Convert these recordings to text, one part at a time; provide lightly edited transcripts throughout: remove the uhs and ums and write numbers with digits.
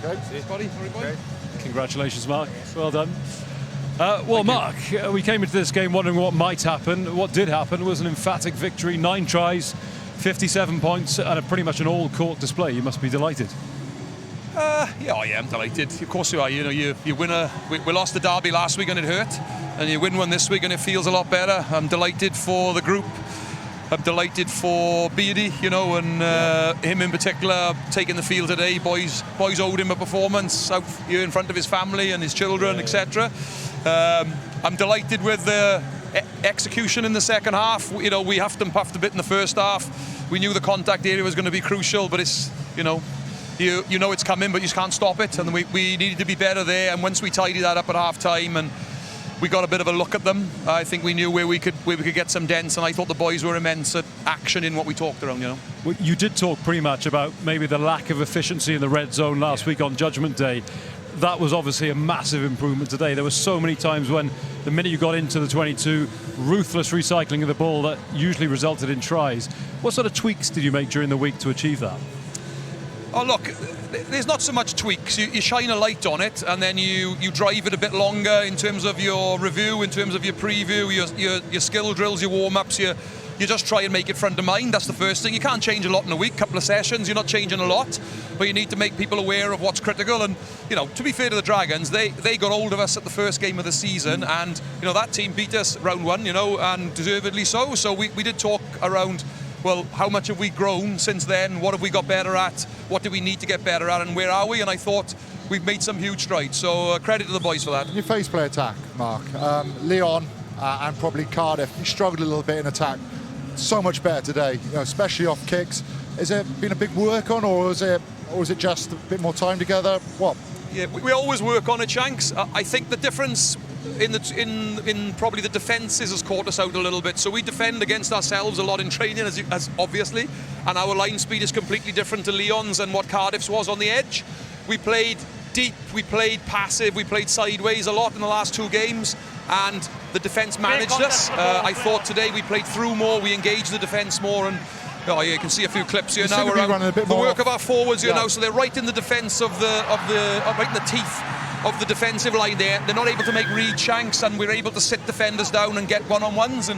Okay. Cheers, buddy. Okay. Congratulations, Mark. Well done. Mark, we came into this game wondering what might happen. What did happen was an emphatic victory, 9 tries, 57 points, and pretty much an all-court display. You must be delighted. Yeah, I am delighted. Of course you are. You know, you win we lost the derby last week and it hurt, and you win one this week and it feels a lot better. I'm delighted for the group. I'm delighted for Beardy, you know, and him in particular taking the field today. Boys owed him a performance out here in front of his family and his children, etc. I'm delighted with the execution in the second half. You know, we huffed and puffed a bit in the first half. We knew the contact area was going to be crucial, but it's, you know it's coming, but you just can't stop it. And we needed to be better there. And once we tidied that up at half time and we got a bit of a look at them, I think we knew where we could get some dents, and I thought the boys were immense at action in what we talked around, you know. Well, you did talk pretty much about maybe the lack of efficiency in the red zone last week on Judgment Day. That was obviously a massive improvement today. There were so many times when the minute you got into the 22, ruthless recycling of the ball that usually resulted in tries. What sort of tweaks did you make during the week to achieve that? Oh, look, there's not so much tweaks. You shine a light on it, and then you drive it a bit longer in terms of your review, in terms of your preview, your skill drills, your warm-ups. You just try and make it front of mind. That's the first thing. You can't change a lot in a week, couple of sessions. You're not changing a lot, but you need to make people aware of what's critical. And, you know, to be fair to the Dragons, they got hold of us at the first game of the season, and, you know, that team beat us round one, you know, and deservedly so. So we did talk around, well, how much have we grown since then? What have we got better at? What do we need to get better at? And where are we? And I thought we've made some huge strides. So credit to the boys for that. Your face play attack, Mark. Leon and probably Cardiff, you struggled a little bit in attack. So much better today, you know, especially off kicks. Has there been a big work on, or is it just a bit more time together? What? Yeah, we always work on it, Shanks. I think the difference in probably the defences has caught us out a little bit. So we defend against ourselves a lot in training, as obviously, and our line speed is completely different to Leon's and what Cardiff's was on the edge. We played deep, we played passive, we played sideways a lot in the last 2 games, and the defence managed us. I thought today we played through more, we engaged the defence more, and oh yeah, you can see a few clips here now around the work of our forwards here now. So they're right in the defence right in the teeth of the defensive line there. They're not able to make read, Shanks, and we're able to sit defenders down and get one-on-ones, and,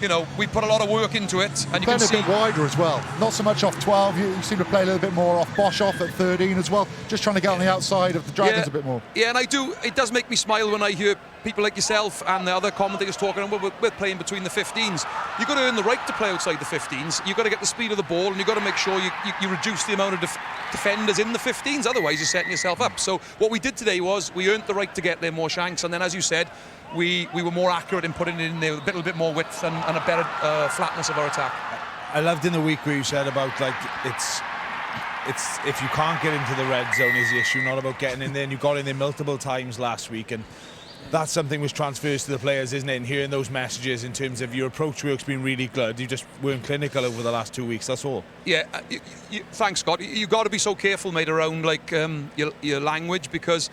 you know, we put a lot of work into it. And you can see a bit wider as well, not so much off 12. You seem to play a little bit more off Bosch off at 13 as well, just trying to get on the outside of the Dragons a bit more. Yeah, and it does make me smile when I hear people like yourself and the other commentators talking, and we're playing between the 15s. You've got to earn the right to play outside the 15s. You've got to get the speed of the ball, and you've got to make sure you reduce the amount of defenders in the 15s, otherwise you're setting yourself up. So what we did today was we earned the right to get there more, Shanks, and then, as you said, we were more accurate in putting it in there with a little bit more width and a better flatness of our attack. I loved in the week where you said about, like, it's if you can't get into the red zone is the issue, not about getting in there, and you got in there multiple times last week, and that's something which transfers to the players, isn't it? And hearing those messages in terms of your approach work's been really good. You just weren't clinical over the last 2 weeks, that's all. Yeah, thanks, Scott. You've got to be so careful, mate, around like your language, because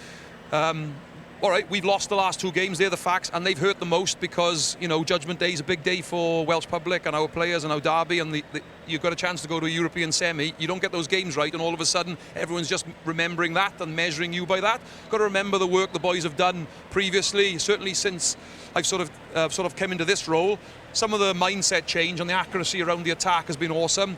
all right, we've lost the last 2 games, they're the facts, and they've hurt the most because, you know, Judgment Day is a big day for Welsh public and our players and our derby, and you've got a chance to go to a European semi. You don't get those games right, and all of a sudden everyone's just remembering that and measuring you by that. Got to remember the work the boys have done previously, certainly since I've sort of come into this role. Some of the mindset change and the accuracy around the attack has been awesome.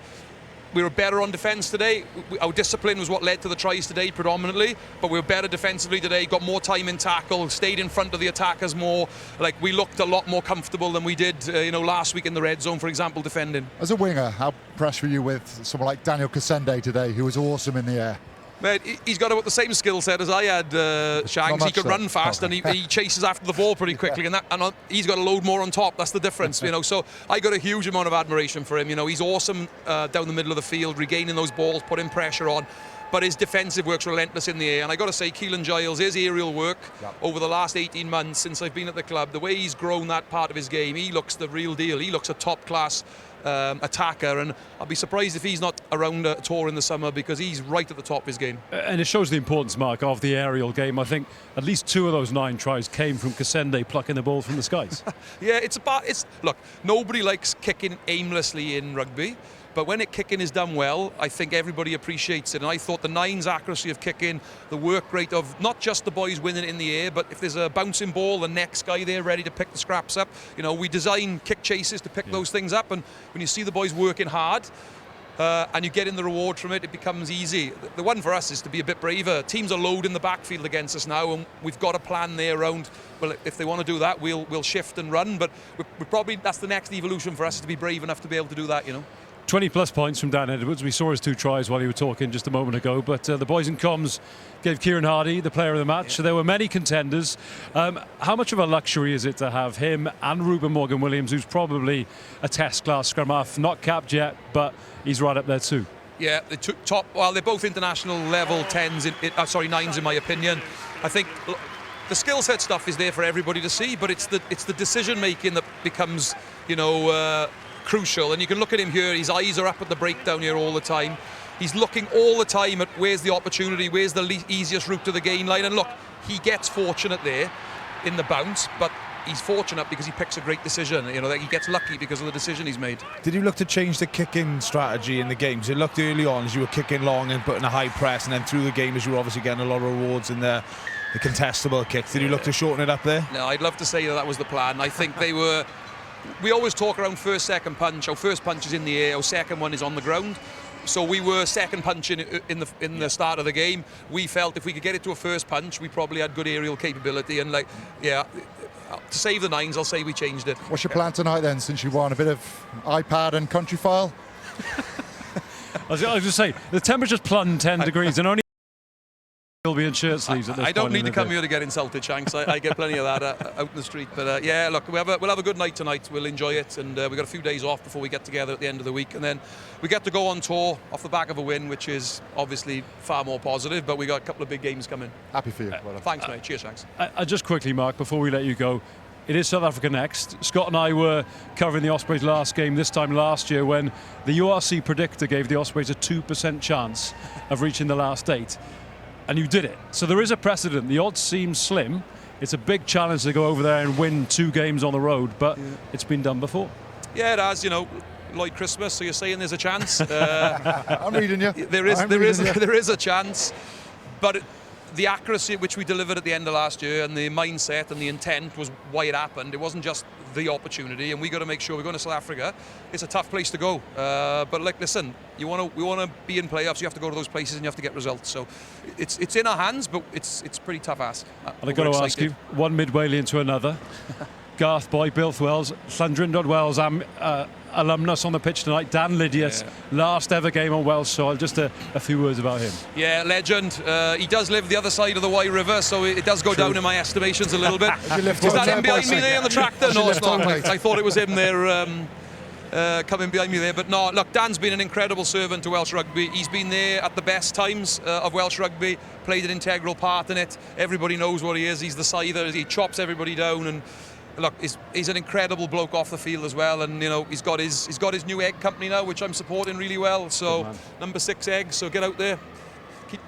We were better on defence today. Our discipline was what led to the tries today predominantly, but we were better defensively today, got more time in tackle, stayed in front of the attackers more. Like, we looked a lot more comfortable than we did last week in the red zone, for example, defending. As a winger, how impressed were you with someone like Daniel Kasende today, who was awesome in the air? Mate, he's got about the same skill set as I had, Shanks. He could run fast, and he chases after the ball pretty quickly, and he's got a load more on top. That's the difference, you know. So I got a huge amount of admiration for him. You know, he's awesome down the middle of the field, regaining those balls, putting pressure on. But his defensive work's relentless in the air. And I got to say, Keelan Giles, his aerial work over the last 18 months since I've been at the club, the way he's grown that part of his game, he looks the real deal. He looks a top-class attacker, and I'll be surprised if he's not around a tour in the summer, because he's right at the top of his game. And it shows the importance, Mark, of the aerial game. I think at least 2 of those 9 tries came from Kasende plucking the ball from the skies. Yeah, look, nobody likes kicking aimlessly in rugby, But when kicking is done well, I think everybody appreciates it. And I thought the nine's accuracy of kicking, the work rate of not just the boys winning it in the air, but if there's a bouncing ball, the next guy there ready to pick the scraps up. We design kick chases to pick those things up. And when you see the boys working hard, and you get in the reward from it, it becomes easy. The one for us is to be a bit braver. Teams are loading the backfield against us now, and we've got a plan there around, well, if they want to do that, we'll shift and run. But we probably, that's the next evolution for us, to be brave enough to be able to do that, 20 plus points from Dan Edwards. We saw his 2 tries while you were talking just a moment ago, but the boys in comms gave Kieran Hardy the player of the match. So there were many contenders. How much of a luxury is it to have him and Ruben Morgan-Williams, who's probably a test class scrum half, not capped yet, but he's right up there too? Yeah, they took top. Well, they're both international level 9s in my opinion. I think the skill set stuff is there for everybody to see, but it's the decision making that becomes crucial. And you can look at him here, his eyes are up at the breakdown here all the time. He's looking all the time at where's the opportunity, where's the easiest route to the gain line. And look, he gets fortunate there in the bounce, but he's fortunate because he picks a great decision. That he gets lucky because of the decision he's made. Did you look to change the kicking strategy in the games? It looked early on as you were kicking long and putting a high press, and then through the game as you were obviously getting a lot of rewards in the contestable kicks. Did you look to shorten it up there? No, I'd love to say that was the plan. I think we always talk around first, second punch. Our first punch is in the air, our second one is on the ground. So we were second punching in the start of the game. We felt if we could get it to a first punch, we probably had good aerial capability. And to save the nines, I'll say we changed it. What's your plan tonight then, since you won? A bit of iPad and country file? I was going to say, the temperature's plumbed 10 degrees and only will be in shirt sleeves at this point. I don't need to come here to get insulted, Shanks. I get plenty of that out in the street. But look, we'll have a good night tonight. We'll enjoy it, and we've got a few days off before we get together at the end of the week, and then we get to go on tour off the back of a win, which is obviously far more positive. But we got a couple of big games coming. Happy for you. Well, thanks, mate. Cheers, Shanks. Just quickly, Mark, before we let you go. It is South Africa next. Scott and I were covering the Ospreys last game this time last year when the URC predictor gave the Ospreys a 2% chance of reaching the last 8. And you did it. So there is a precedent. The odds seem slim. It's a big challenge to go over there and win 2 games on the road, but it's been done before. Yeah, it has, Lloyd Christmas, so you're saying there's a chance. I'm reading you. There is a chance, but the accuracy at which we delivered at the end of last year and the mindset and the intent was why it happened. It wasn't just the opportunity, and we got to make sure we're going to South Africa. It's a tough place to go, but listen, we want to be in playoffs. You have to go to those places and you have to get results. So it's in our hands, but it's pretty tough ask. And I've got to ask you, one Midwaylian to another. Garth Boy, Bilth Wells, Llandrindod Wells alumnus on the pitch tonight. Dan Lydiat, last ever game on Welsh soil. Just a few words about him. Yeah, legend. He does live the other side of the Wye River, so it does go down in my estimations a little bit. Is that him behind me there on the tractor? No, it's not. I thought it was him there coming behind me there. But no, look, Dan's been an incredible servant to Welsh rugby. He's been there at the best times of Welsh rugby, played an integral part in it. Everybody knows what he is. He's the scyther. He chops everybody down, and look, he's an incredible bloke off the field as well, and he's got his new egg company now, which I'm supporting really well. So number 6 eggs. So get out there,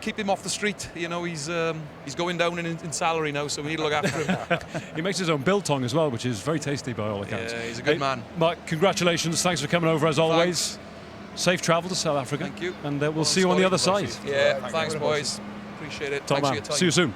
keep him off the street. He's going down in salary now, so we need to look after him. He makes his own biltong as well, which is very tasty by all accounts. Yeah, he's a good man. Mark, congratulations. Thanks for coming over as always. Thanks. Safe travel to South Africa. Thank you. And we'll see you on the other side. Yeah, thanks, boys. Appreciate it. Top Thanks man. for your time. See you soon.